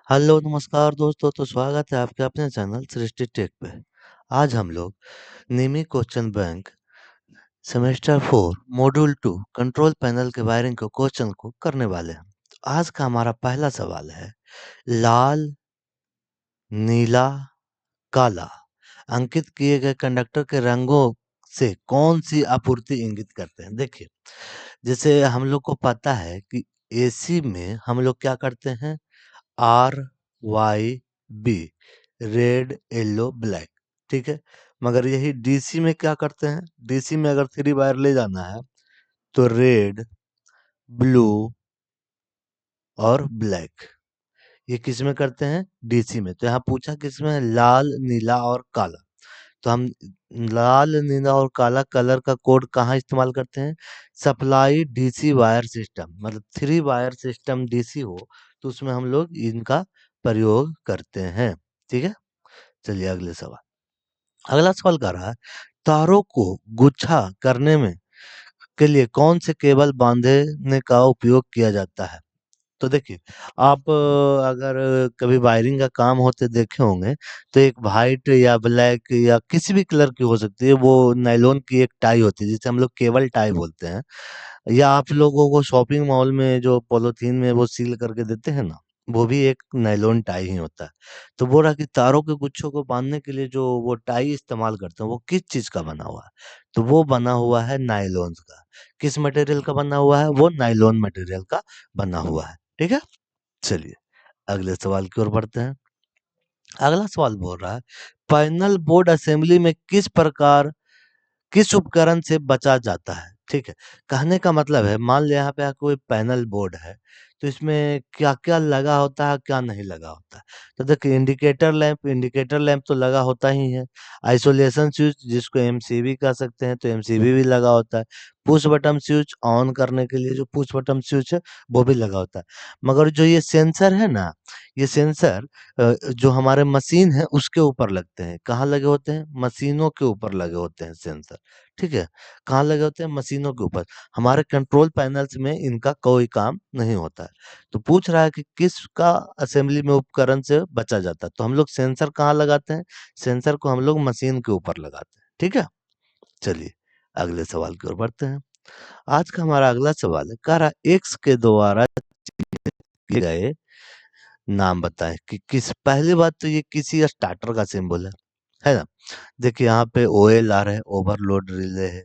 Hello नमस्कार दोस्तों, तो स्वागत है आपके अपने चैनल सृष्टि टेक पे। आज हम लोग निमी question bank semester 4 module 2 control panel के वायरिंग के क्वेश्चन को करने वाले हैं। तो आज का हमारा पहला सवाल है, लाल, नीला, काला अंकित किए गए कंडक्टर के रंगों से कौन सी आपूर्ति इंगित करते हैं? देखिए, जैसे हम लोग को पता है कि एसी में हम लोग क्या करते हैं, RYB, रेड, येलो, ब्लैक, ठीक है। मगर यही डीसी में क्या करते हैं, डीसी में अगर 3 वायर ले जाना है तो रेड, ब्लू और ब्लैक, ये किस में करते हैं, डीसी में। तो यहाँ पूछा किसमें है, लाल, नीला और काला। तो हम लाल, नीला और काला कलर का कोड कहाँ इस्तेमाल करते हैं, सप्लाई डीसी वायर सिस्टम, मतलब 3 वायर सिस्टम डीसी हो तो उसमें हम लोग इनका प्रयोग करते हैं, ठीक है। चलिए अगले सवाल। अगला सवाल कर रहा है, तारों को गुच्छा करने में के लिए कौन से केबल बांधने का उपयोग किया जाता है? तो देखिए, आप अगर कभी वायरिंग का काम होते देखे होंगे तो एक वाइट या ब्लैक या किसी भी कलर की हो सकती है, वो नायलॉन की एक टाई होती है जिसे हम लोग केबल टाई बोलते हैं। या आप लोगों को शॉपिंग मॉल में जो पॉलीथीन में वो सील करके देते हैं ना, वो भी एक नायलॉन टाई ही होता है। तो बोल रहा कि तारों के गुच्छों को बांधने के लिए जो वो टाई इस्तेमाल करते हैं वो किस चीज का बना हुआ है? तो वो बना हुआ है नायलॉन का। किस मटेरियल का बना हुआ है? वो नायलॉन मटेरियल का बना हुआ है, ठीक है। चलिए अगले सवाल की ओर बढ़ते हैं। अगला सवाल बोल रहा है, पैनल बोर्ड असेंबली में किस उपकरण से बचा जाता है? ठीक है। कहने का मतलब है, मान लिया यहाँ पे कोई पैनल बोर्ड है, तो इसमें क्या-क्या लगा होता है, क्या नहीं लगा होता है। तो देखिए, इंडिकेटर लैंप तो लगा होता ही है। आइसोलेशन स्विच जिसको एमसीबी कह सकते हैं, तो एमसीबी भी लगा होता है। पुश बटन स्विच ऑन करने के लिए जो पुश बटन स्विच है, वो भी लगा होता है। मगर जो ये सेंसर है ना, ये सेंसर जो हमारे मशीन है उसके ऊपर लगते हैं। कहाँ लगे होते हैं? मशीनों के ऊपर लगे होते हैं सेंसर। ठीक है? कहाँ लगे होते हैं? मशीनों के ऊपर। हमारे कंट्रोल पैनल्स में इनका कोई काम नहीं होता है। तो पूछ रहा है कि किसका असेंबली में उपकरण से बचा जाता है? तो हम लोग सेंसर कहाँ लगाते हैं? सेंसर को हम लोग मशीन के ऊपर लगाते हैं। ठीक है? चलिए अगले सवाल की ओर बढ़ते हैं। आज का हमारा अगला सवाल है, कह रहा है एक्स के द्वारा किए गए नाम बताएं कि किस, पहली बात तो ये किसी स्टार्टर का सिंबल है ना? देखिए यहाँ पे ओएलआर है, ओवरलोड रिले है,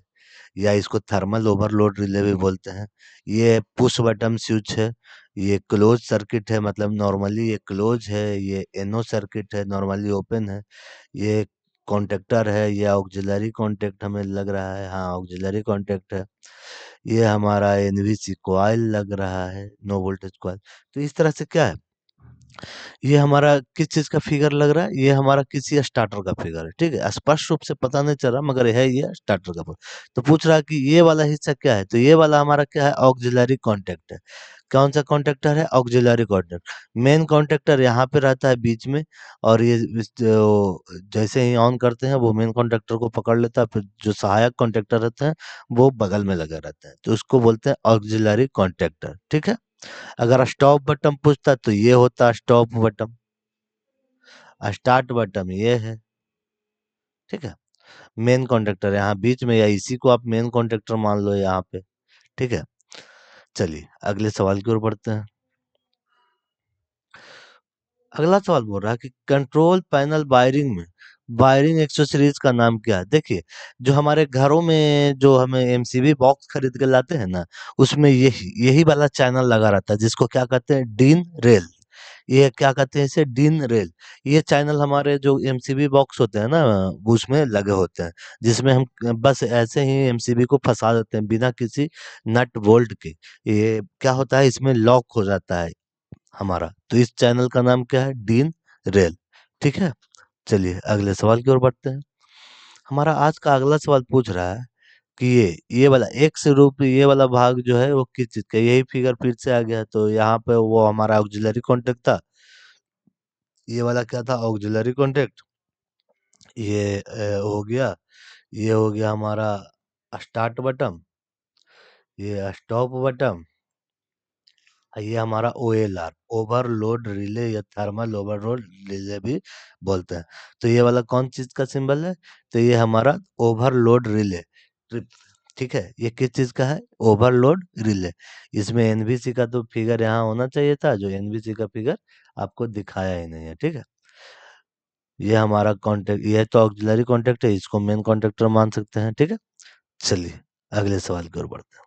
या इसको थर्मल ओवरलोड रिले भी बोलते हैं। ये पुश बटन स्विच है, ये क्लोज सर्किट है, मतलब नॉर्मली ये क्लोज है, ये एनो सर्किट है, नॉर्मली ओपन है। ये कॉन्टेक्टर है, ये ऑक्सिलरी कॉन्टेक्ट हमें लग रहा है, हाँ ऑक्सिलरी कॉन्टेक्ट है। ये हमारा एनवीसी कॉइल लग रहा है, नो वोल्टेज कॉइल। तो इस तरह से क्या है, ये हमारा किस चीज का फिगर लग रहा है, ये हमारा किसी स्टार्टर का फिगर है, ठीक है। स्पष्ट रूप से पता नहीं चल रहा मगर है ये स्टार्टर का फिगर। तो पूछ रहा है कि ये वाला हिस्सा क्या है, तो ये वाला हमारा क्या है, ऑक्सिलरी कॉन्टेक्ट है। कौन सा कॉन्टेक्टर है? Auxiliary contact. मेन कॉन्टेक्टर यहाँ पे रहता है बीच में, और ये जैसे ही ऑन करते हैं वो मेन कॉन्टेक्टर को पकड़ लेता है, फिर जो सहायक कॉन्टेक्टर रहते हैं वो बगल में लगे रहते हैं, तो उसको बोलते हैं ऑक्सिलरी कॉन्टेक्टर, ठीक है। अगर स्टॉप बटन पूछता तो ये होता स्टॉप बटन, स्टार्ट बटन ये है, ठीक है। मेन कॉन्ट्रैक्टर यहाँ बीच में, या इसी को आप मेन कॉन्ट्रैक्टर मान लो यहाँ पे, ठीक है। चलिए अगले सवाल की ओर बढ़ते हैं। अगला सवाल बोल रहा है कि कंट्रोल पैनल वायरिंग एक्सेसरीज का नाम क्या है? देखिए, जो हमारे घरों में जो हमें एमसीबी बॉक्स खरीद के लाते हैं ना, उसमें यही यही वाला चैनल लगा रहता है जिसको क्या कहते हैं, डीन रेल। ये क्या कहते हैं, इसे डीन रेल। ये चैनल हमारे जो एमसीबी बॉक्स होते हैं ना, उसमें लगे होते हैं, जिसमें हम बस ऐसे ही एमसीबी को फंसा देते हैं बिना किसी नट बोल्ट के। ये क्या होता है, इसमें लॉक हो जाता है हमारा। तो इस चैनल का नाम क्या है, डीन रेल, ठीक है। चलिए अगले सवाल की ओर बढ़ते हैं। हमारा आज का अगला सवाल पूछ रहा है कि ये वाला एक्स रूप, ये वाला भाग जो है वो किस चीज का, यही फिगर फिर से आ गया। तो यहाँ पे वो हमारा ऑक्सिलरी कॉन्टेक्ट था, ये वाला क्या था, ऑक्सिलरी कॉन्टेक्ट। ये हो गया, ये हो गया हमारा स्टार्ट बटन, ये स्टॉप बटन, ये हमारा OLR, ओवरलोड रिले या थर्मल ओवरलोड रिले भी बोलते हैं। तो ये वाला कौन चीज का सिंबल है? तो ये हमारा ओवरलोड रिले। ठीक है, ये किस चीज का है? Overload relay. इसमें एनबीसी का तो फिगर यहाँ होना चाहिए था, जो एनबीसी का फिगर आपको दिखाया ही नहीं है। ठीक है, ये हमारा कॉन्टेक्ट, ये तो ऑक्सिलरी कॉन्टेक्ट है, इसको मेन कॉन्टेक्टर मान सकते हैं। ठीक है, चलिए अगले सवाल की ओर बढ़ते हैं।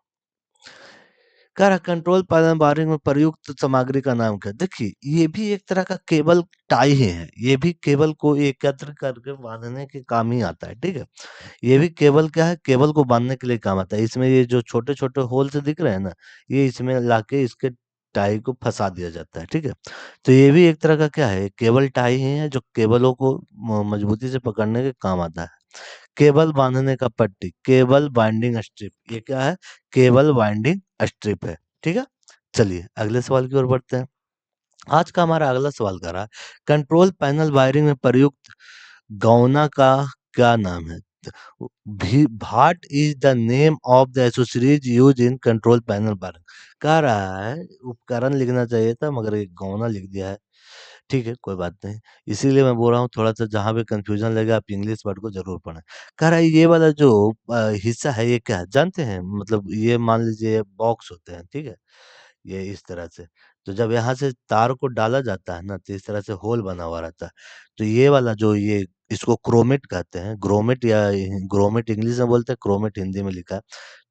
कह रहा कंट्रोल पैनल वायरिंग में प्रयुक्त सामग्री का नाम क्या है? देखिए ये भी एक तरह का केबल टाई ही है, ये भी केबल को एकत्र करके बांधने के काम ही आता है। ठीक है, ये भी केबल क्या है? केबल को बांधने के लिए काम आता है। इसमें ये जो छोटे छोटे होल से दिख रहे हैं ना, ये इसमें लाके इसके टाई को फंसा दिया जाता है। ठीक है, तो ये भी एक तरह का क्या है? केबल टाई ही है, जो केबलों को मजबूती से पकड़ने के काम आता है। केबल बांधने का पट्टी, केबल बाइंडिंग स्ट्रिप, ये क्या है? केबल बाइंडिंग स्ट्रिप है। ठीक है, चलिए अगले सवाल की ओर बढ़ते हैं। आज का हमारा अगला सवाल कर रहा है कंट्रोल पैनल वायरिंग में प्रयुक्त गौना का क्या नाम है? भी what is the name of the accessories use in control panel wiring. कह रहा है उपकरण लिखना चाहिए था, मगर ये गौना लिख दिया है। ठीक है, कोई बात नहीं। इसीलिए मैं बोल रहा हूँ थोड़ा-सा जहाँ पे कन्फ्यूज़न लगे आप इंग्लिश वर्ड को ज़रूर पढ़ें। कह रहा है ये वाला जो हिस्सा है ये क्या है जानते हैं? मतलब ये मान लीजिए बॉक्स होते हैं, ठीक है? ये इस तरह से। तो जब यहाँ से तार को डाला जाता है ना, तो इस तरह से होल बना हुआ रहता है। तो ये वाला जो ये इसको क्रोमेट कहते हैं, ग्रोमेट या ग्रोमेट इंग्लिश में बोलते हैं, क्रोमेट हिंदी में लिखा है।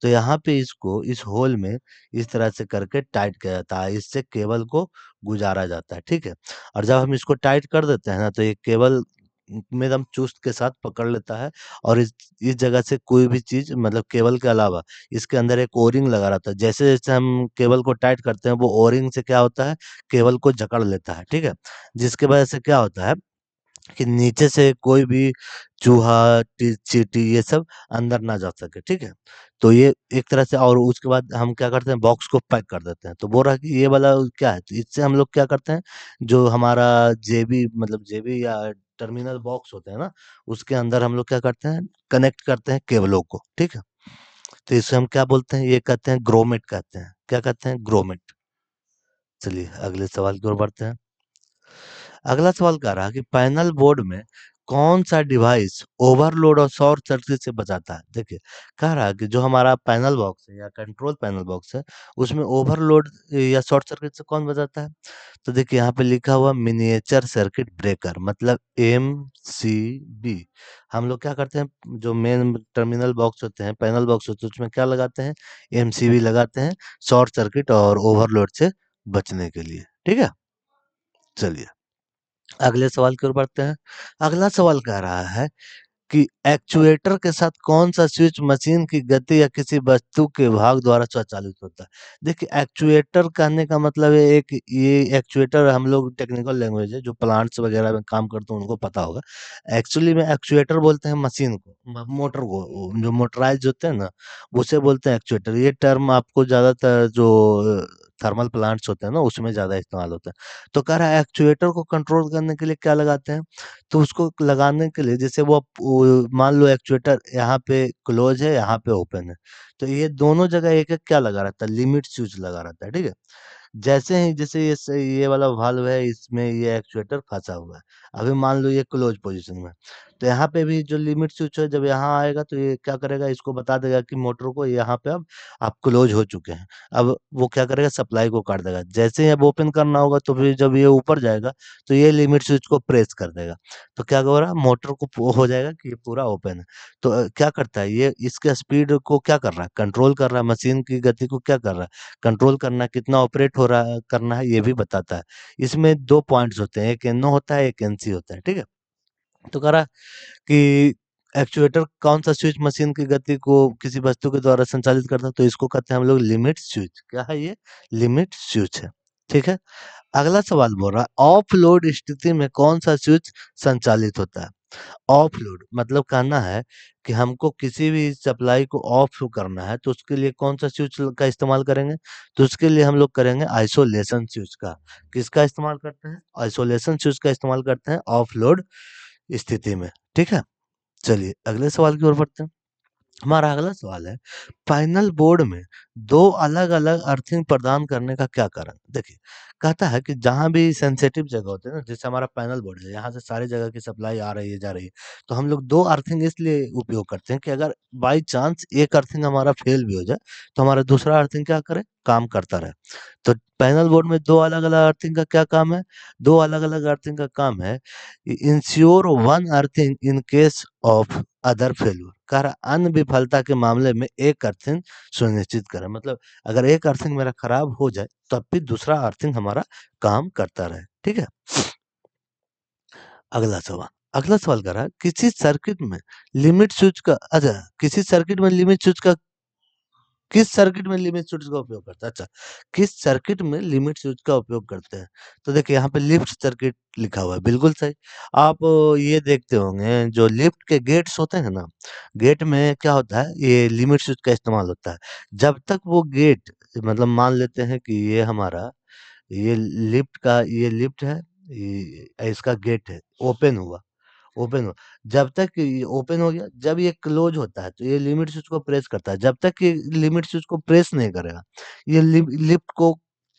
तो यहाँ पे इसको इस होल में इस तरह से करके टाइट किया जाता है, इससे केबल को गुजारा जाता है। ठीक है? और जब हम इसको टाइट कर देते हैं ना, तो ये केबल में एकदम चुस्त के साथ पकड़ लेता है। और इस जगह से कोई भी चीज़ मतलब केबल के अलावा इसके अंदर एक ओ-रिंग लगा रहता है। जैसे-जैसे हम केबल को टाइट करते हैं, वो ओ-रिंग से क्या होता है, केबल को जकड़ लेता है। ठीक है? जिसकी वजह से क्या होता है कि नीचे से कोई भी चूहा, चींटी ये सब अंदर ना जा सके। ठीक है? तो ये एक तरह से, और उसके बाद हम क्या करते हैं, बॉक्स को पैक कर देते हैं। तो बोल रहा है कि ये वाला क्या है? तो इससे हम लोग क्या करते हैं, जो हमारा जेबी मतलब जेबी या टर्मिनल बॉक्स होते हैं ना, उसके अंदर हम लोग क्या करते हैं, कनेक्ट करते हैं केबलों को। ठीक है? तो इसे हम क्या बोलते हैं? ये कहते हैं ग्रोमेट कहते हैं। क्या कहते हैं? ग्रोमेट। चलिए अगले सवाल की ओर बढ़ते हैं। अगला सवाल कह रहा है कि पैनल बोर्ड में कौन सा डिवाइस ओवरलोड और शॉर्ट सर्किट से बचाता है? देखिए, कह रहा है कि जो हमारा पैनल बॉक्स है या कंट्रोल पैनल बॉक्स है, उसमें ओवरलोड या शॉर्ट सर्किट से कौन बचाता है? तो देखिए यहाँ पे लिखा हुआ मिनिएचर सर्किट ब्रेकर, मतलब MCB। हम लोग क्या करते हैं, जो मेन टर्मिनल बॉक्स होते हैं, पैनल बॉक्स होते हैं, उसमें क्या लगाते हैं? MCB लगाते हैं, शॉर्ट सर्किट और ओवरलोड से बचने के लिए। ठीक है, चलिए अगले सवाल की ओर बढ़ते हैं। अगला सवाल कह रहा है कि एक्चुएटर के साथ कौन-सा स्विच मशीन की गति या किसी वस्तु के भाग द्वारा स्वचालित होता है? देखिए एक्चुएटर कहने का मतलब है, एक ये एक्चुएटर हम लोग टेक्निकल लैंग्वेज है, जो प्लांट्स वगैरह में काम करते हैं उनको पता होगा। एक्चुअली में एक्चुएटर बोलते हैं मशीन को, मोटर को, जो मोटराइज़ होते हैं ना, उसे बोलते हैं एक्चुएटर। ये टर्म आपको ज़्यादातर जो थर्मल प्लांट्स होते हैं ना, उसमें ज़्यादा इस्तेमाल होता है। तो कह रहा है एक्चुएटर को कंट्रोल करने के लिए क्या लगाते हैं? तो उसको लगाने के लिए जैसे वो मान लो एक्चुएटर यहाँ पे क्लोज है, यहाँ पे ओपन है। तो ये दोनों जगह एक-एक क्या लगा रहता है? लिमिट स्विच लगा रहता है। ठीक है? जैसे ही जैसे ये वाला वाल्व है, इसमें ये एक्चुएटर फँसा हुआ है। अभी मान लो ये क्लोज़ पोज़ीशन में है, तो यहाँ पे भी जो लिमिट स्विच है, जब यहाँ आएगा तो ये क्या करेगा, इसको बता देगा कि मोटर को यहाँ पे अब आप क्लोज़ हो चुके हैं। अब वो क्या करेगा, सप्लाई को काट देगा। जैसे ही अब ओपन करना होगा तो फिर जब ये ऊपर जाएगा तो ये लिमिट स्विच को प्रेस कर देगा। तो क्या हो रहा है, मोटर को हो जाएगा कि ये पूरा ओपन है। तो क्या करता है ये, इसके स्पीड को क्या कर रहा है, कंट्रोल कर रहा है, मशीन की गति को क्या कर रहा है, कंट्रोल करना है, कितना ऑपरेट हो रहा है, करना है, ये भी बताता है। इसमें 2 पॉइंट्स होते हैं, एक NO होता है, एक NC होता है। ठीक है? तो कह रहा है कि एक्चुएटर कौन-सा स्विच मशीन की गति को किसी वस्तु के द्वारा संचालित करता है, तो इसको कहते हैं हम लोग लिमिट स्विच। क्या है ये? लिमिट स्विच है। ठीक है? अगला सवाल बोल रहा है ऑफ लोड स्थिति में कौन-सा स्विच संचालित होता है? ऑफ लोड मतलब कहना है कि हमको किसी भी सप्लाई को ऑफ करना है, तो उसके लिए कौन-सा स्विच का इस्तेमाल करेंगे? तो उसके लिए हम लोग करेंगे आइसोलेशन स्विच का। किसका इस्तेमाल करते हैं? आइसोलेशन स्विच का इस्तेमाल करते हैं ऑफ लोड स्थिति में। ठीक है? चलिए अगले सवाल की ओर बढ़ते हैं। हमारा अगला सवाल है, पैनल बोर्ड में दो अलग अलग अर्थिंग प्रदान करने का क्या कारण? देखिए, कहता है कि जहां भी सेंसिटिव जगह होते हैं ना, जैसे हमारा पैनल बोर्ड है, यहाँ से सारी जगह की सप्लाई आ रही है जा रही है, तो हम लोग दो अर्थिंग इसलिए उपयोग करते हैं कि अगर बाई चांस एक अर्थिंग हमारा फेल भी हो जाए तो हमारा दूसरा अर्थिंग क्या करे, काम करता रहे। तो पैनल बोर्ड में दो अलग अलग अर्थिंग का क्या काम है? दो अलग अलग अर्थिंग का काम है ensure one earthing in case of other failure, कर अन्य विफलता के मामले में एक अर्थिंग सुनिश्चित करें। मतलब अगर एक अर्थिंग मेरा खराब हो जाए तब भी दूसरा अर्थिंग हमारा काम करता रहे। ठीक है, अगला सवाल, अगला सवाल कर रहा है, किसी सर्किट में लिमिट स्विच का, अच्छा, किसी सर्किट में लिमिट स्विच का, किस सर्किट में लिमिट स्विच का उपयोग करते हैं? अच्छा, किस सर्किट में लिमिट स्विच का उपयोग करते हैं? तो देखिए यहाँ पे लिफ्ट सर्किट लिखा हुआ है, बिल्कुल सही। आप ये देखते होंगे जो लिफ्ट के गेट्स होते हैं ना, गेट में क्या होता है, ये लिमिट स्विच का इस्तेमाल होता है। जब तक वो गेट, मतलब मान लेते हैं कि ये हमारा, ये लिफ्ट है, इसका गेट है, ओपन हुआ, ओपन हो, जब तक ये ओपन हो गया, जब ये क्लोज होता है तो ये लिमिट स्विच को प्रेस करता है। जब तक ये लिमिट स्विच को प्रेस नहीं करेगा, ये लिफ्ट को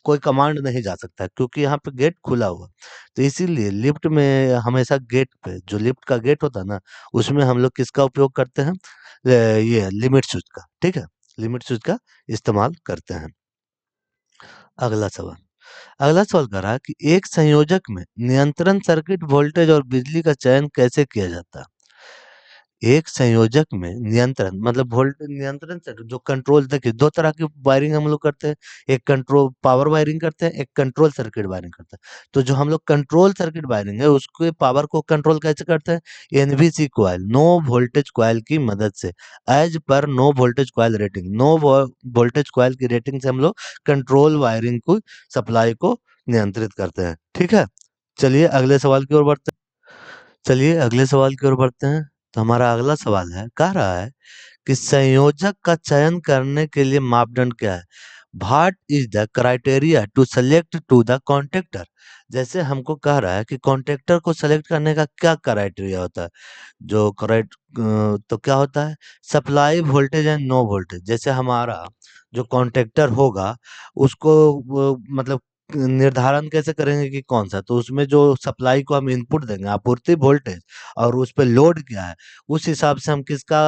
कोई कमांड नहीं जा सकता है, क्योंकि यहाँ पे गेट खुला हुआ। तो इसीलिए लिफ्ट में हमेशा गेट पे, जो लिफ्ट का गेट होता है ना, उसमें हम लोग किसका उपयोग करते हैं? ये लिमिट स्विच का। ठीक है, लिमिट स्विच का इस्तेमाल करते हैं। अगला सवाल, अगला सवाल कर रहा है कि एक संयोजक में नियंत्रण सर्किट वोल्टेज और बिजली का चयन कैसे किया जाता है? एक संयोजक में नियंत्रण, मतलब वोल्ट नियंत्रण सर्किट, जो कंट्रोल, देखिए दो तरह की वायरिंग हम लोग करते हैं, एक कंट्रोल पावर वायरिंग करते हैं, एक कंट्रोल सर्किट वायरिंग करते हैं। तो जो हम लोग कंट्रोल सर्किट वायरिंग है, उसके पावर को कंट्रोल कैसे करते हैं? NVC coil, no voltage coil की मदद से, as per no voltage coil rating, no voltage coil की रेटिंग से हम लोग कंट्रोल वायरिंग को, सप्लाई को नियंत्रित करते हैं। ठीक है, चलिए अगले सवाल की ओर बढ़ते हैं। चलिए अगले सवाल की ओर बढ़ते हैं। तो हमारा अगला सवाल है, कह रहा है कि संयोजक का चयन करने के लिए मापदंड क्या है? What is the criteria to select to the contractor? जैसे हमको कह रहा है कि कॉन्ट्रैक्टर को सेलेक्ट करने का क्या क्राइटेरिया होता है? जो करेक्ट, तो क्या होता है? Supply voltage and no voltage. जैसे हमारा जो कॉन्ट्रैक्टर होगा, उसको मतलब निर्धारण कैसे करेंगे कि कौन सा, तो उसमें जो सप्लाई को हम इनपुट देंगे, आपूर्ति वोल्टेज, और उस पे लोड क्या है, उस हिसाब से हम किसका,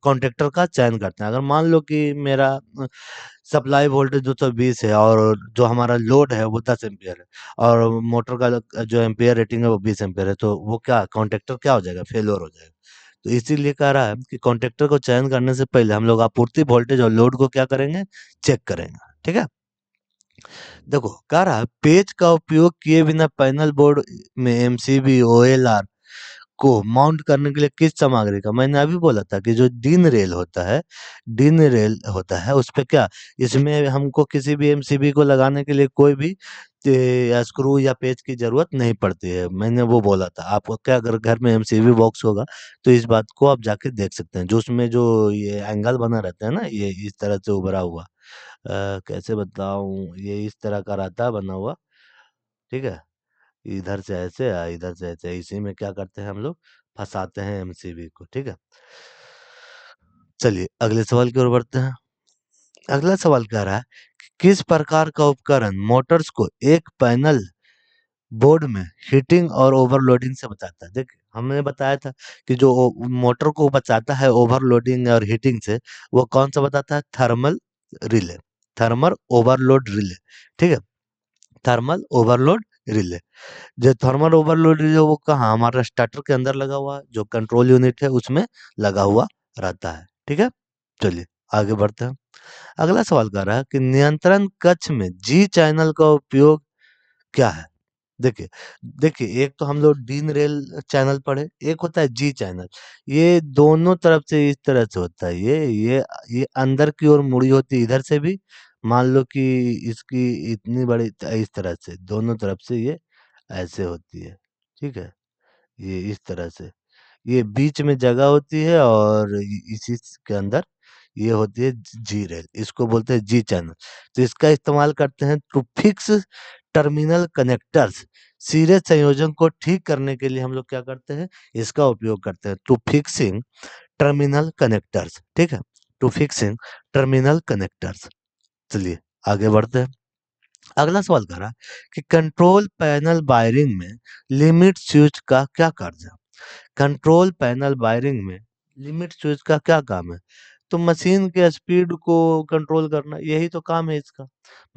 कॉन्ट्रैक्टर का चयन करते हैं। अगर मान लो कि मेरा सप्लाई वोल्टेज 220 है और जो हमारा लोड है वो 10 एम्पियर है, और मोटर का जो एम्पियर रेटिंग है वो 20 एम्पियर है, तो वो क्या, कॉन्ट्रैक्टर क्या हो जाएगा, फेल्योर हो जाएगा। तो इसीलिए कह रहा है कि कॉन्ट्रैक्टर को चयन करने से पहले हम लोग आपूर्ति वोल्टेज और लोड को क्या करेंगे, चेक करेंगे। ठीक है, देखो कह रहा है पेज का उपयोग किए बिना पैनल बोर्ड में एमसीबी ओएलआर को माउंट करने के लिए किस सामग्री का, मैंने अभी बोला था कि जो डिन रेल होता है, डिन रेल होता है, उस पे क्या, इसमें हमको किसी भी एमसीबी को लगाने के लिए कोई भी स्क्रू या पेच की जरूरत नहीं पड़ती है। मैंने वो बोला था आपको, क्या अगर घर में एमसीबी बॉक्स होगा तो इस बात को आप जाके देख सकते हैं, जो उसमें जो ये एंगल बना रहता है ना, ये इस तरह से उभरा हुआ, कैसे बताऊं, ये इस तरह का रहता है बना हुआ। ठीक है, इधर से ऐसे इधर से ऐसे, इसी में क्या करते हैं हम लोग, फंसाते हैं एमसीबी को। ठीक है, चलिए अगले सवाल की ओर बढ़ते हैं। अगला सवाल कह रहा है कि किस प्रकार का उपकरण मोटर्स को एक पैनल बोर्ड में हीटिंग और ओवरलोडिंग से बचाता है? देखिए हमने बताया था कि जो मोटर को बचाता है ओवरलोडिंग और हीटिंग से, वो कौन सा बताता है, thermal relay, thermal overload relay. ठीक है, थर्मल ओवरलोड रिले। जो थर्मल ओवरलोड है वो कहाँ, हमारा स्टार्टर के अंदर लगा हुआ है, जो कंट्रोल यूनिट है उसमें लगा हुआ रहता है। ठीक है, चलिए आगे बढ़ते हैं। अगला सवाल कर रहा है कि नियंत्रण कक्ष में जी चैनल का उपयोग क्या है? देखिए, देखिए एक तो हम लोग डीन रेल चैनल पढ़े, एक होता है जी चैनल। ये दोनों तरफ से इस तरह से होता है, ये अंदर की ओर मुड़ी होती है इधर से भी, मान लो कि इसकी इतनी बड़ी, इस तरह से दोनों तरफ से ये ऐसे होती है। ठीक है, ये इस तरह से, ये बीच में जगह होती है और इसी के अंदर ये होती है जी रेल, इसको बोलते हैं जी चैनल। तो इसका इस्तेमाल करते हैं to fix terminal connectors, series संयोजन को ठीक करने के लिए हम लोग क्या करते हैं, इसका उपयोग करते हैं टू फिक्सिंग टर्मिनल कनेक्टर्स, ठीक है, टू फिक्सिंग टर्मिनल कनेक्टर्स। चलिए आगे बढ़ते हैं। अगला सवाल कह रहा है कि कंट्रोल पैनल वायरिंग में लिमिट स्विच का क्या कार्य है। कंट्रोल पैनल वायरिंग में लिमिट स्विच का क्या काम है? तो मशीन के स्पीड को कंट्रोल करना, यही तो काम है इसका।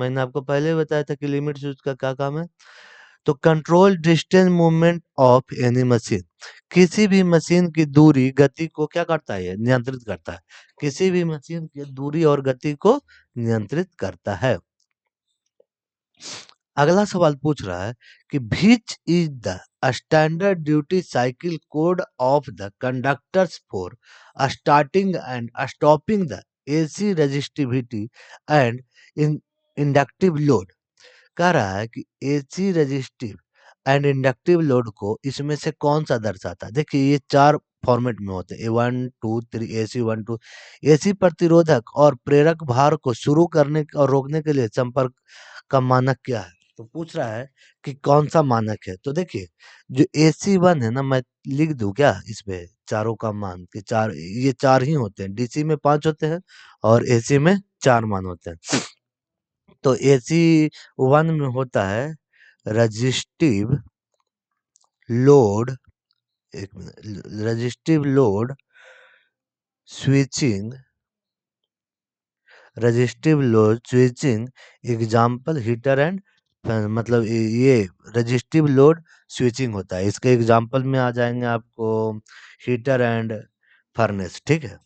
मैंने आपको पहले ही बताया था कि लिमिट स्विच का क्या काम है। तो control distance movement of any machine, किसी भी मशीन की दूरी गति को क्या करता है? नियंत्रित करता है। किसी भी मशीन की दूरी और गति को नियंत्रित करता है। अगला सवाल पूछ रहा है कि which is the standard duty cycle code of the conductors for starting and stopping the AC resistivity and inductive load. कह रहा है कि AC resistive and inductive load को इसमें से कौन सा दर्शाता है? देखिए ये चार फॉर्मेट में होते हैं, A1 2 3, AC 1 2। एसी प्रतिरोधक और प्रेरक भार को शुरू करने और रोकने के लिए संपर्क का मानक क्या है? तो पूछ रहा है कि कौन सा मानक है। तो देखिए जो AC 1 है ना, मैं लिख दूं क्या इसमें चारों का मान कि चार, ये चार ही होते हैं। डीसी में 5 होते हैं और एसी में 4 मान होते हैं। तो AC 1 में होता है रजिस्टिव लोड, एक minute, resistive load switching, resistive load switching example heater and मतलब ये रजिस्टिव लोड स्विचिंग होता है। इसके एग्जाम्पल में आ जाएंगे आपको हीटर एंड फर्नेस, ठीक है।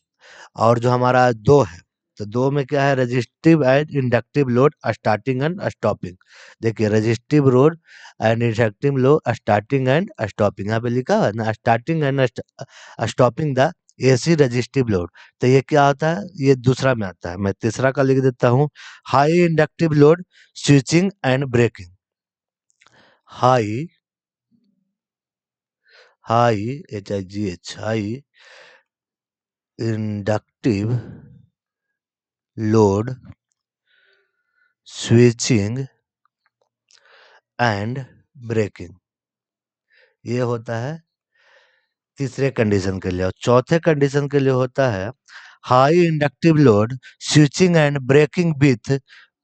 और जो हमारा दो है, तो दो में क्या है? Resistive and inductive load starting and stopping. देखिए resistive load and inductive load starting and stopping, यहाँ पे लिखा हुआ है ना, starting and stopping the AC resistive load. तो ये क्या होता है? ये दूसरा में आता है। मैं तीसरा का लिख देता हूँ, high inductive load switching and breaking. High, high HIGH, high inductive load switching and breaking, ये होता है तीसरे कंडीशन के लिए। और चौथे कंडीशन के लिए होता है high inductive load switching and breaking with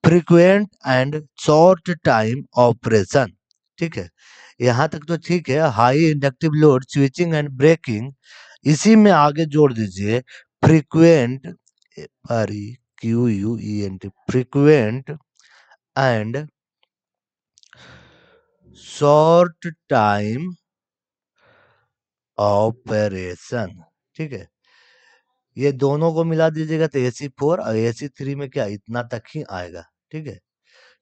frequent and short time operation, ठीक है। यहाँ तक तो ठीक है, high inductive load switching and breaking. इसी में आगे जोड़ दीजिए frequent, REQUENT, frequent and short time operation, ठीक है। ये दोनों को मिला दीजिएगा तो AC 4 और AC 3 में क्या इतना तक ही आएगा, ठीक है।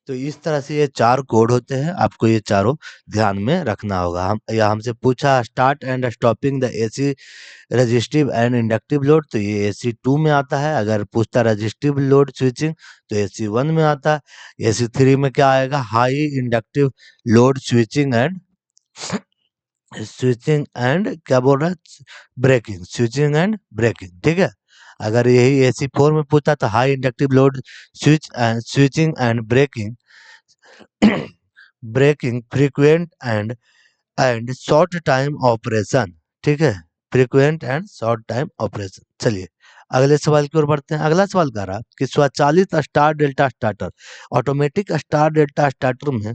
तो इस तरह से ये चार कोड होते हैं, आपको ये चारों ध्यान में रखना होगा। हम या हमसे पूछा start and stopping the AC resistive and inductive load, तो ये AC 2 में आता है। अगर पूछता रजिस्टिव लोड स्विचिंग तो AC 1 में आता है। AC 3 में क्या आएगा? High inductive load switching and क्या बोल रहा है? ब्रेकिंग, स्विचिंग एंड ब्रेकिंग, ठीक है। अगर यही AC 4 में पूछता तो high inductive load switching and breaking, breaking frequent and short time operation, ठीक है, frequent and short time operation. चलिए अगले सवाल की ओर बढ़ते हैं। अगला सवाल कह रहा है कि स्वचालित star delta starter, automatic star delta starter में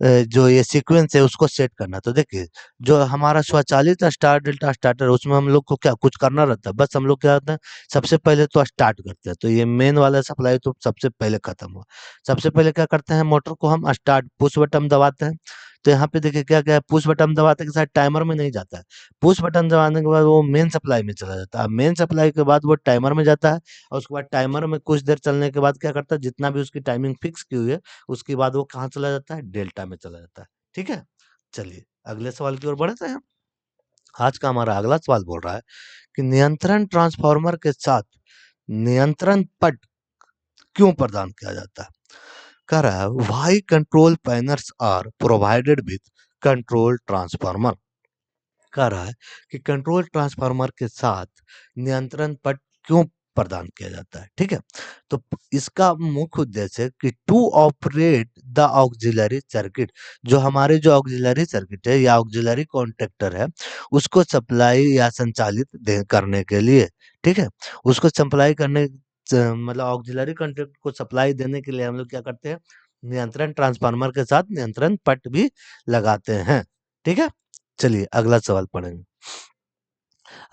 जो ये सीक्वेंस है उसको सेट करना। तो देखिए जो हमारा स्वचालित स्टार डेल्टा स्टार्टर है उसमें हम लोग को क्या कुछ करना रहता है? बस हम लोग क्या करते हैं, सबसे पहले तो स्टार्ट करते हैं। तो ये मेन वाला सप्लाई तो सबसे पहले खत्म हुआ। सबसे पहले क्या करते हैं, मोटर को हम स्टार्ट पुश बटन दबाते हैं। तो यहाँ पे देखिए क्या क्या है, पुश बटन दबाते के साथ टाइमर में नहीं जाता है। पुश बटन दबाने के बाद वो मेन सप्लाई में चला जाता है। मेन सप्लाई के बाद वो टाइमर में जाता है और उसके बाद टाइमर में कुछ देर चलने के बाद क्या करता है, जितना भी उसकी टाइमिंग फिक्स की हुई है उसके बाद वो कहाँ चला जाता है? डेल्टा में चला जाता है, ठीक है। चलिए अगले सवाल की ओर बढ़ते हैं। आज का हमारा अगला सवाल बोल रहा है कि नियंत्रण ट्रांसफार्मर के साथ नियंत्रण पट क्यों प्रदान किया जाता है? कह रहा है why control panels are provided with control transformer. कह रहा है कि कंट्रोल ट्रांसफार्मर के साथ नियंत्रण पट क्यों प्रदान किया जाता है। ठीक है, तो इसका मुख्य उद्देश्य है कि to operate the auxiliary circuit, जो हमारे जो ऑक्सिलरी सर्किट है या ऑक्सिलरी कॉन्ट्रैक्टर है उसको सप्लाई या संचालित करने के लिए। ठीक है, उसको सप्लाई करने मतलब ऑक्सिलरी कॉन्ट्रैक्ट को सप्लाई देने के लिए हम लोग क्या करते हैं, नियंत्रण ट्रांसफार्मर के साथ नियंत्रण पट भी लगाते हैं। ठीक है, चलिए अगला सवाल पढ़ेंगे।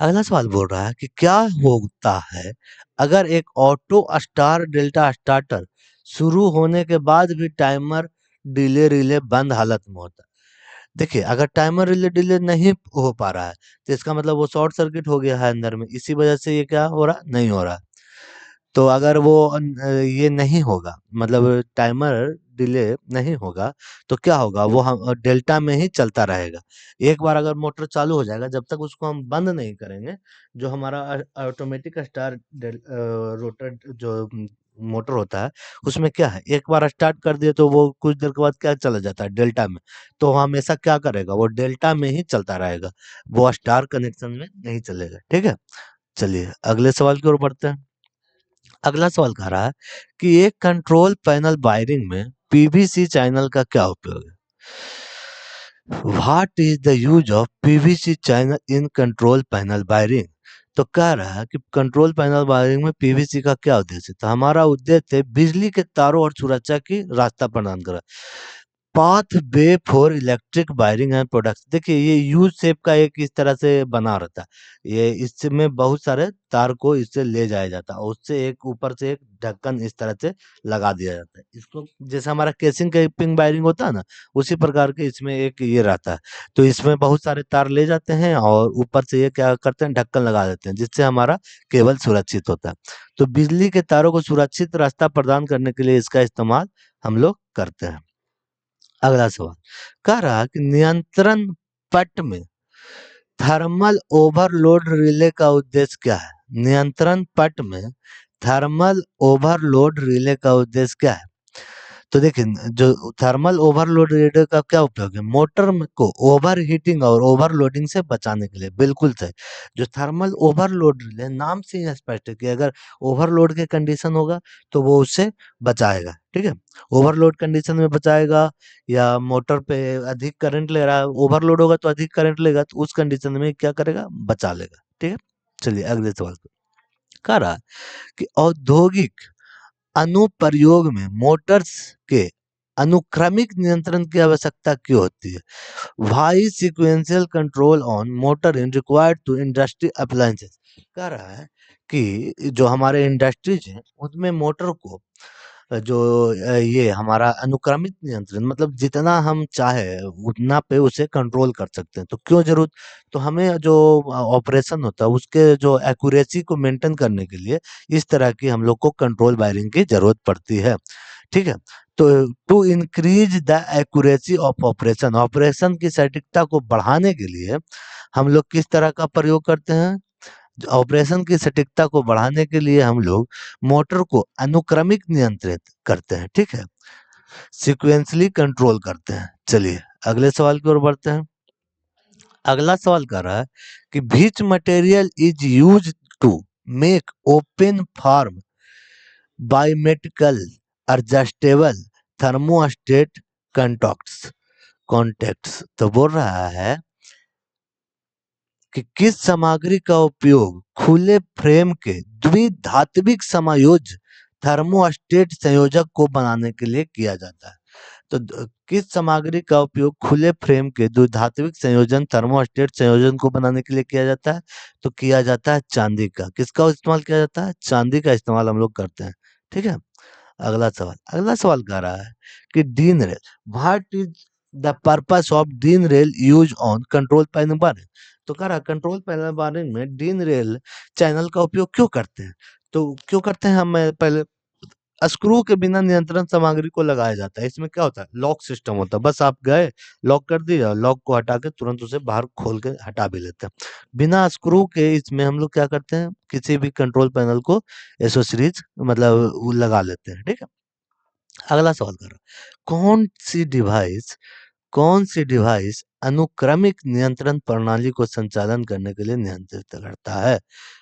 अगला सवाल बोल रहा है कि क्या होता है अगर एक ऑटो स्टार डेल्टा स्टार्टर शुरू होने के बाद भी टाइमर डिले रिले बंद हालत में होता है। देखिए, अगर टाइमर रिले डिले नहीं हो पा रहा है तो इसका मतलब वो शॉर्ट सर्किट हो गया है अंदर में, इसी वजह से ये क्या हो रहा, नहीं हो रहा। तो अगर वो ये नहीं होगा, मतलब टाइमर डिले नहीं होगा, तो क्या होगा, वो हम डेल्टा में ही चलता रहेगा। एक बार अगर मोटर चालू हो जाएगा, जब तक उसको हम बंद नहीं करेंगे, जो हमारा ऑटोमेटिक रोटर जो मोटर होता है, उसमें क्या है, एक बार स्टार्ट कर दिए तो वो कुछ देर के बाद क्या चला जाता है, डेल्टा में। तो हमेशा क्या करेगा, वो डेल्टा में ही चलता रहेगा, वो स्टार कनेक्शन में नहीं चलेगा। ठीक है, चलिए अगले सवाल की ओर बढ़ते हैं। अगला सवाल कह रहा है कि एक कंट्रोल पैनल वायरिंग में पीवीसी चैनल का क्या उपयोग है। What is the use of PVC channel in control panel wiring. तो कह रहा है कि कंट्रोल पैनल वायरिंग में पीवीसी का क्या उद्देश्य है। तो हमारा उद्देश्य है बिजली के तारों और सुरक्षा की रास्ता प्रदान करा, path way for electric wiring and products. देखिए, ये यू शेप का एक इस तरह से बना रहता है, ये इसमें बहुत सारे तार को इससे ले जाया जाता है और उससे एक ऊपर से एक ढक्कन इस तरह से लगा दिया जाता है। इसको जैसे हमारा केसिंग कैपिंग वायरिंग होता है ना, उसी प्रकार के इसमें एक ये रहता है। तो इसमें बहुत सारे तार ले जाते हैं और ऊपर से ये क्या करते हैं, ढक्कन लगा देते हैं, जिससे हमारा केबल सुरक्षित होता है। तो बिजली के तारों को सुरक्षित रास्ता प्रदान करने के लिए इसका इस्तेमाल हम लोग करते हैं। अगला सवाल कह रहा कि नियंत्रण पट में थर्मल ओवरलोड रिले का उद्देश्य क्या है। नियंत्रण पट में थर्मल ओवरलोड रिले का उद्देश्य क्या है। तो देखिए, जो थर्मल ओवरलोड रेडियो का क्या उपयोग है, मोटर को ओवर हीटिंग और ओवरलोडिंग से बचाने के लिए। बिल्कुल सही। जो थर्मल ओवरलोड रिले नाम से ही स्पष्ट है कि अगर ओवरलोड के कंडीशन होगा तो वो उससे बचाएगा। ठीक है, ओवरलोड कंडीशन में बचाएगा, या मोटर पे अधिक करंट ले रहा है, ओवरलोड होगा तो अधिक करंट लेगा, तो उस कंडीशन में क्या करेगा, बचा लेगा। ठीक है, चलिए अगले सवाल पे। कह रहा है कि औद्योगिक अनुप्रयोग में मोटर्स के अनुक्रमिक नियंत्रण की आवश्यकता क्यों होती है। Why sequential control on motor in required to industry appliances. कह रहा है कि जो हमारे इंडस्ट्रीज हैं उसमें मोटर को जो ये हमारा अनुक्रमित नियंत्रण, मतलब जितना हम चाहे उतना पे उसे कंट्रोल कर सकते हैं। तो क्यों जरूरत, तो हमें जो ऑपरेशन होता है उसके जो एक्यूरेसी को मेंटेन करने के लिए इस तरह की हम लोग को कंट्रोल वायरिंग की जरूरत पड़ती है। ठीक है, तो to increase the accuracy of operation, operation की सटीकता को बढ़ाने के लिए हम लोग किस तरह का प्रयोग करते हैं, ऑपरेशन की सटीकता को बढ़ाने के लिए हम लोग मोटर को अनुक्रमिक नियंत्रित करते हैं। ठीक है, सीक्वेंसली कंट्रोल करते हैं। चलिए अगले सवाल की ओर बढ़ते हैं। अगला सवाल कर रहा है कि which material is use to make open form biometrical adjustable thermostat contacts. तो बोल रहा है कि किस सामग्री का उपयोग खुले फ्रेम के द्विधात्विक समायोज थर्मोस्टेट संयोजक को बनाने के लिए किया जाता है। तो किस सामग्री का उपयोग खुले फ्रेम के द्विधात्विक संयोजन थर्मोस्टेट संयोजन को बनाने के लिए किया जाता है। तो किया जाता है चांदी का। किसका इस्तेमाल किया जाता है, चांदी का इस्तेमाल हम लोग करते हैं। ठीक है, अगला सवाल कह रहा है कि din rail, what is the purpose of din rail use on control panel wiring. तो कह रहा कंट्रोल पैनल बारिंग में डीन रेल चैनल का उपयोग क्यों करते हैं। तो क्यों करते हैं, हम पहले स्क्रू के बिना नियंत्रण सामग्री को लगाया जाता है। इसमें क्या होता है, लॉक सिस्टम होता है, बस आप गए लॉक कर दिया और लॉक को हटा के तुरंत उसे बाहर खोल के हटा भी लेते हैं। बिना स्क्रू के इसमें हम लोग क्या करते हैं, किसी भी कंट्रोल पैनल को एसोसरीज मतलब वो लगा लेते हैं। ठीक है, अगला सवाल कर रहा हूं। कौन सी डिवाइस कौन सी डिवाइस अनुक्रमिक नियंत्रण प्रणाली को संचालन करने के लिए नियंत्रित करता है?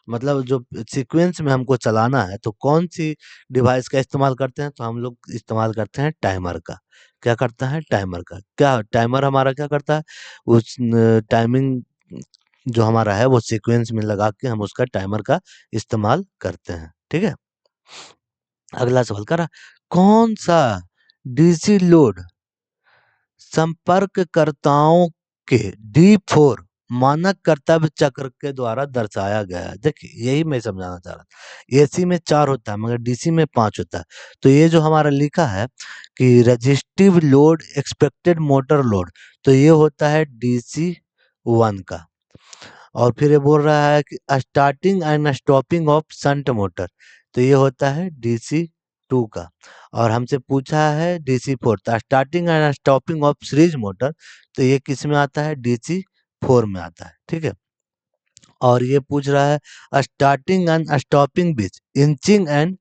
मतलब जो सीक्वेंस में हमको चलाना है तो कौन सी डिवाइस का इस्तेमाल करते हैं? तो हम लोग इस्तेमाल करते हैं टाइमर का। क्या करता है? टाइमर का। क्या टाइमर हमारा क्या करता है? उस टाइमिंग जो हमारा है वो सीक्वेंस में लगा के हम उसका टाइमर का इस्तेमाल करते हैं। ठीक है? अगला सवाल करा, कौन सा डीसी लोड संपर्ककर्ताओं के D4 मानक कर्तव्य चक्र के द्वारा दर्शाया गया है? देखिए यही मैं समझाना चाह रहा था। एसी में 4 होता है मगर डीसी में 5 होता है। तो ये जो हमारा लिखा है कि resistive load expected motor load, तो ये होता है डीसी 1 का। और फिर ये बोल रहा है कि starting and stopping of shunt motor, तो ये होता है डीसी 2 का। और हमसे पूछा है डीसी 4, तो starting and stopping of series motor, तो ये किस में आता है? डीसी 4 में आता है। ठीक है? और ये पूछ रहा है स्टार्टिंग एंड स्टॉपिंग बीच इंचिंग एंड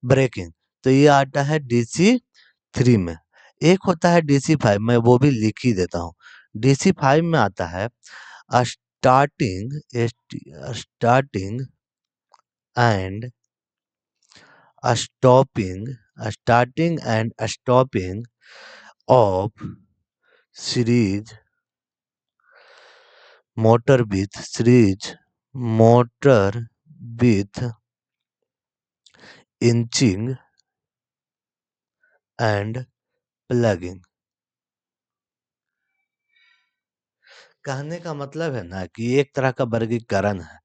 ब्रेकिंग, तो ये आता है डीसी 3 में। एक होता है डीसी 5, मैं वो भी लिख ही देता हूँ। डीसी 5 में आता है starting starting and stopping starting and stopping of series motor with inching and plugging. कहने का मतलब है ना कि एक तरह का वर्गीकरण है।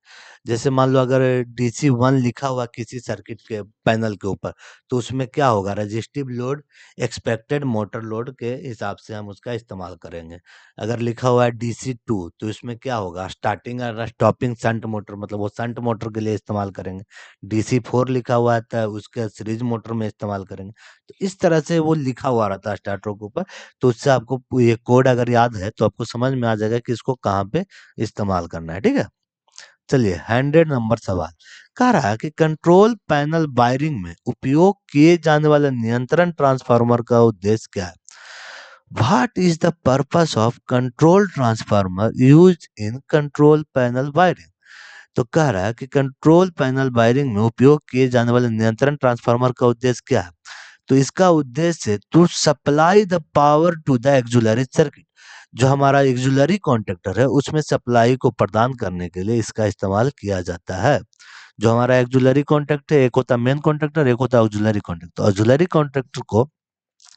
जैसे मान लो अगर डीसी 1 लिखा हुआ किसी सर्किट के पैनल के ऊपर, तो उसमें क्या होगा? Resistive load expected motor load के हिसाब से हम उसका इस्तेमाल करेंगे। अगर लिखा हुआ है डीसी 2, तो इसमें क्या होगा? स्टार्टिंग और स्टॉपिंग शंट मोटर, मतलब वो शंट मोटर के लिए इस्तेमाल करेंगे। डीसी 4 लिखा हुआ है तो उसके सीरीज मोटर में इस्तेमाल करेंगे। तो इस तरह से वो लिखा हुआ रहता है स्टार्टर के ऊपर। तो उससे आपको ये कोड अगर याद है तो आपको समझ में आ जाएगा कि इसको कहाँ पे इस्तेमाल करना है। ठीक है? चलिए 100 नंबर सवाल कह रहा है कि कंट्रोल पैनल वायरिंग में उपयोग किए जाने वाले नियंत्रण ट्रांसफार्मर का उद्देश्य क्या है? What is the purpose of control transformer use in control panel wiring? तो कह रहा है कि कंट्रोल पैनल वायरिंग में उपयोग किए जाने वाले नियंत्रण ट्रांसफार्मर का उद्देश्य क्या है? तो इसका उद्देश्य to supply the power to the auxiliary circuit, जो हमारा एक्जुलरी कॉन्टेक्टर है उसमें सप्लाई को प्रदान करने के लिए इसका इस्तेमाल किया जाता है। जो हमारा एक्जुलरी कॉन्टेक्ट है, एक होता है मेन कॉन्टेक्टर, एक होता है ऑक्सिलरी कॉन्टेक्टर। तो ऑक्सिलरी कॉन्टेक्टर को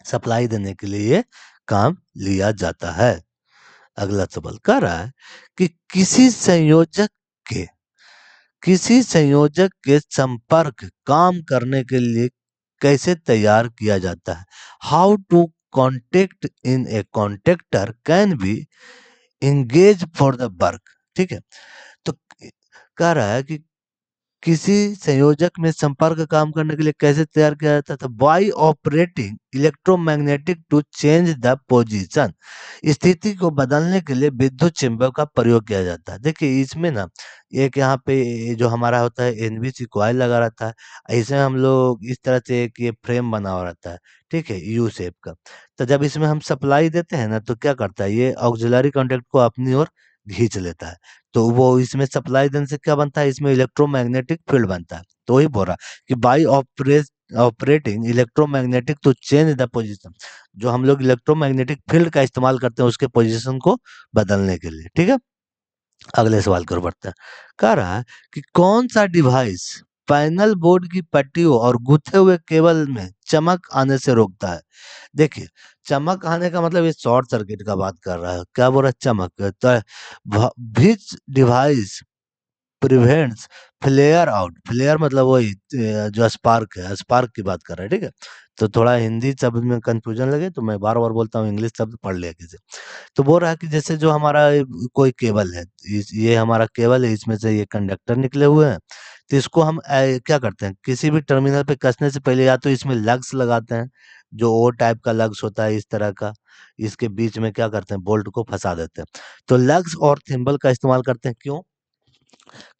सप्लाई देने के लिए ये काम लिया जाता है। अगला सवाल कह रहा है कि के किसी संयोजक के संपर्क काम करने के लिए कैसे तैयार किया जाता है? How to contact in a contactor can be engage for the work. ठीक है? तो कह रहा है कि किसी संयोजक में संपर्क काम करने के लिए कैसे तैयार किया जाता था? By operating electromagnetic to change the position, स्थिति को बदलने के लिए विद्युत चुंबक का प्रयोग किया जाता है। देखिए इसमें ना एक यहाँ पे जो हमारा होता है एनबीसी कॉइल लगा रहता है, इसमें हम लोग इस तरह से एक ये फ्रेम बना हुआ रहता है। ठीक है? यू शेप का। तो जब इसमें हम सप्लाई देते हैं ना तो क्या करता है, ये ऑक्सिलरी कॉन्टैक्ट को अपनी ओर खींच लेता है। तो वो इसमें सप्लाई देने से क्या बनता है? इसमें इलेक्ट्रोमैग्नेटिक फील्ड बनता है। तो वही बोल रहा कि by operating electromagnetic to change the position, जो हम लोग इलेक्ट्रोमैग्नेटिक फील्ड का इस्तेमाल करते हैं उसके पोजीशन को बदलने के लिए। ठीक है? अगले सवाल की ओर बढ़ते हैं। कह रहा है कि कौन सा डिवाइस पैनल बोर्ड की पट्टियों और गुथे हुए केबल में चमक आने से रोकता है? देखिए चमक आने का मतलब ये शॉर्ट सर्किट का बात कर रहा है। क्या बोल रहा है? चमक। तो which device prevents flare out, flare मतलब वही जो स्पार्क है, स्पार्क की बात कर रहा है। ठीक है? तो थोड़ा हिंदी शब्द में कंफ्यूजन लगे तो मैं बार बार बोलता हूँ, इंग्लिश शब्द पढ़ लिया किसी। तो बोल रहा है कि जैसे जो हमारा कोई केबल है, ये हमारा केबल है, इसमें से ये कंडक्टर निकले हुए हैं। तो इसको हम क्या करते हैं, किसी भी टर्मिनल पे कसने से पहले या तो इसमें लग्स लगाते हैं, जो ओ टाइप का लग्स होता है इस तरह का, इसके बीच में क्या करते हैं, बोल्ट को फंसा देते हैं। तो लग्स और थिम्बल का इस्तेमाल करते हैं। क्यों?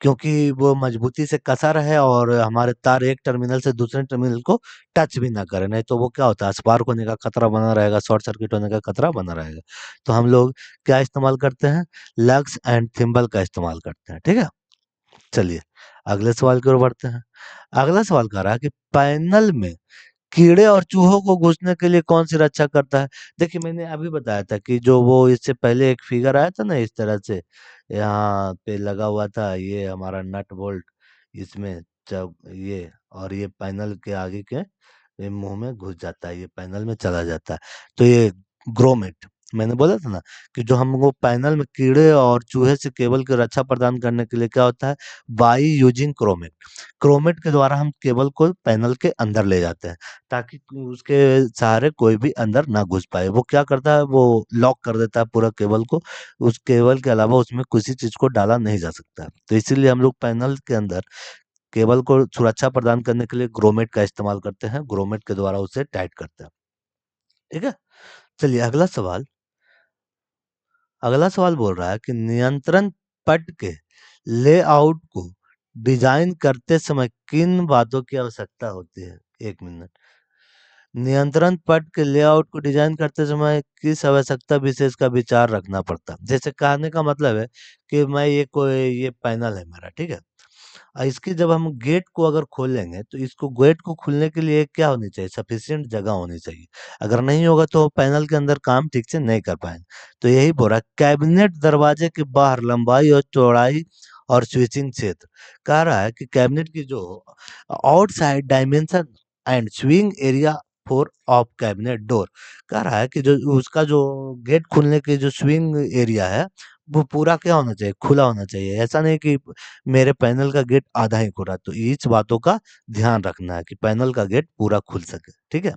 क्योंकि वो मजबूती से कसा रहे और हमारे तार एक टर्मिनल से दूसरे टर्मिनल को टच भी ना करे, नहीं तो वो क्या होता है, स्पार्क होने का खतरा बना रहेगा, शॉर्ट सर्किट होने का खतरा बना रहेगा। तो हम लोग क्या इस्तेमाल करते हैं, लग्स एंड थिम्बल का इस्तेमाल करते हैं, ठीक है। चलिए अगले सवाल की ओर बढ़ते हैं। अगला सवाल कह रहा है कि पैनल में कीड़े और चूहों को घुसने के लिए कौन सी रक्षा करता है। देखिए मैंने अभी बताया था कि जो वो इससे पहले एक फिगर आया था ना इस तरह से, यहाँ पे लगा हुआ था ये हमारा नट बोल्ट, इसमें जब ये और ये पैनल के आगे के ये मुंह में घुस जाता है, ये पैनल में चला जाता है। तो ये ग्रोमेट, मैंने बोला था ना कि जो हमको पैनल में कीड़े और चूहे से केबल की रक्षा प्रदान करने के लिए क्या होता है, बाई यूजिंग क्रोमेट, क्रोमेट के द्वारा हम केबल को पैनल के अंदर ले जाते हैं ताकि उसके सहारे कोई भी अंदर ना घुस पाए। वो क्या करता है, वो लॉक कर देता है पूरा केबल को, उस केबल के अलावा उसमें किसी चीज को डाला नहीं जा सकता है। तो इसीलिए हम लोग पैनल के अंदर केबल को सुरक्षा प्रदान करने के लिए ग्रोमेट का इस्तेमाल करते हैं, ग्रोमेट के द्वारा उसे टाइट करते हैं, ठीक है। चलिए अगला सवाल बोल रहा है कि नियंत्रण पट के लेआउट को डिजाइन करते समय किन बातों की आवश्यकता होती है। एक मिनट। नियंत्रण पट के लेआउट को डिजाइन करते समय किस आवश्यकता विशेष का विचार रखना पड़ता है। जैसे कहने का मतलब है कि मैं ये पैनल है मेरा, ठीक है। इसकी जब हम गेट को अगर खोलेंगे तो इसको गेट को खोलने के लिए क्या होनी चाहिए, सफिशिएंट जगह होनी चाहिए। अगर नहीं होगा तो पैनल के अंदर काम ठीक से नहीं कर पाएंगे। तो यही बोल रहा है, कैबिनेट दरवाजे के बाहर लंबाई और चौड़ाई और स्विचिंग क्षेत्र। कह रहा है कि कैबिनेट की जो outside dimension and swing area for of cabinet door, कह रहा है कि जो उसका जो गेट खुलने के जो स्विंग एरिया है वो पूरा क्या होना चाहिए, खुला होना चाहिए। ऐसा नहीं कि मेरे पैनल का गेट आधा ही खुला, तो इस बातों का ध्यान रखना है कि पैनल का गेट पूरा खुल सके, ठीक है।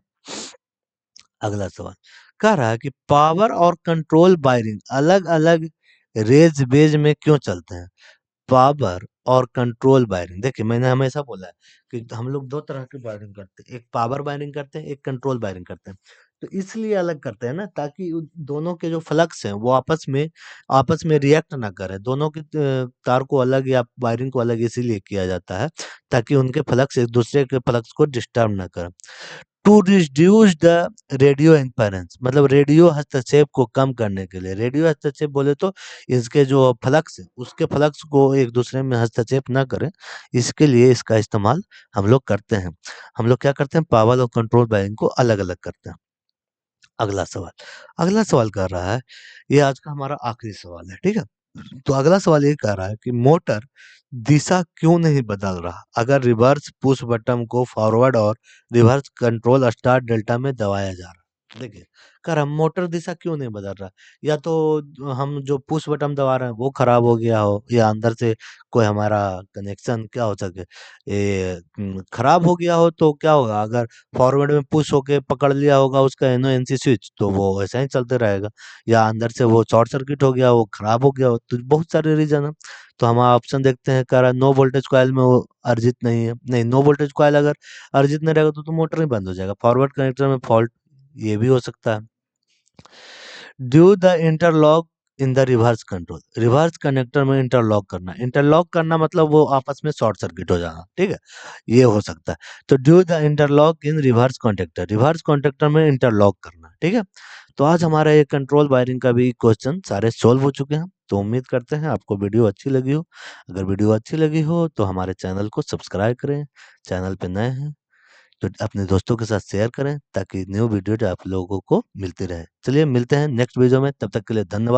अगला सवाल कह रहा है कि पावर और कंट्रोल वायरिंग अलग अलग रेंज बेज में क्यों चलते हैं। पावर और कंट्रोल वायरिंग, देखिए मैंने हमेशा बोला है कि हम लोग दो तरह की वायरिंग करते हैं, एक पावर वायरिंग करते हैं, एक कंट्रोल वायरिंग करते हैं। तो इसलिए अलग करते हैं ना, ताकि दोनों के जो फ्लक्स हैं वो आपस में रिएक्ट ना करें। दोनों के तार को अलग या वायरिंग को अलग इसीलिए किया जाता है ताकि उनके फ्लक्स एक दूसरे के फ्लक्स को डिस्टर्ब ना करें। To reduce the radio interference, मतलब रेडियो हस्तक्षेप को कम करने के लिए। रेडियो हस्तक्षेप बोले तो इसके जो फ्लक्स है उसके फ्लक्स को एक दूसरे में हस्तक्षेप ना करें, इसके लिए इसका इस्तेमाल हम लोग करते हैं। हम लोग क्या करते हैं, पावर और कंट्रोल वायरिंग को अलग अलग करते हैं। अगला सवाल कर रहा है, ये आज का हमारा आखिरी सवाल है, ठीक है। तो अगला सवाल ये कह रहा है कि मोटर दिशा क्यों नहीं बदल रहा अगर रिवर्स पुश बटन को फॉरवर्ड और रिवर्स कंट्रोल स्टार्ट डेल्टा में दबाया जा रहा। देखिए कर हम मोटर दिशा क्यों नहीं बदल रहा, या तो हम जो पुश बटन दबा रहे हैं वो खराब हो गया हो, या अंदर से कोई हमारा कनेक्शन क्या हो सके ये खराब हो गया हो। तो क्या होगा, अगर फॉरवर्ड में पुश होके पकड़ लिया होगा उसका एनओएनसी स्विच, तो वो ऐसा ही चलते रहेगा। या अंदर से वो शॉर्ट सर्किट हो गया, वो खराब हो गया हो, तो बहुत सारे रीजन है। तो हम ऑप्शन देखते हैं, कह रहा है नो वोल्टेज कॉइल में वो अर्जित नहीं है। नहीं, नो वोल्टेज कॉइल अगर अर्जित नहीं रहेगा तो मोटर ही बंद हो जाएगा। फॉरवर्ड कनेक्टर में फॉल्ट, ये भी हो सकता है। Due the interlock in the reverse control, reverse connector में इंटरलॉक करना मतलब वो आपस में शॉर्ट सर्किट हो जाना, ठीक है, ये हो सकता है। तो due the interlock in reverse contactor में इंटरलॉक करना, ठीक है। तो आज हमारा ये कंट्रोल वायरिंग का भी क्वेश्चन सारे सोल्व हो चुके हैं। तो उम्मीद करते हैं आपको वीडियो अच्छी लगी हो। अगर वीडियो अच्छी लगी हो तो हमारे चैनल को सब्सक्राइब करें, चैनल पे नए हैं तो अपने दोस्तों के साथ शेयर करें ताकि न्यू वीडियो जो आप लोगों को मिलती रहे। चलिए मिलते हैं नेक्स्ट वीडियो में, तब तक के लिए धन्यवाद।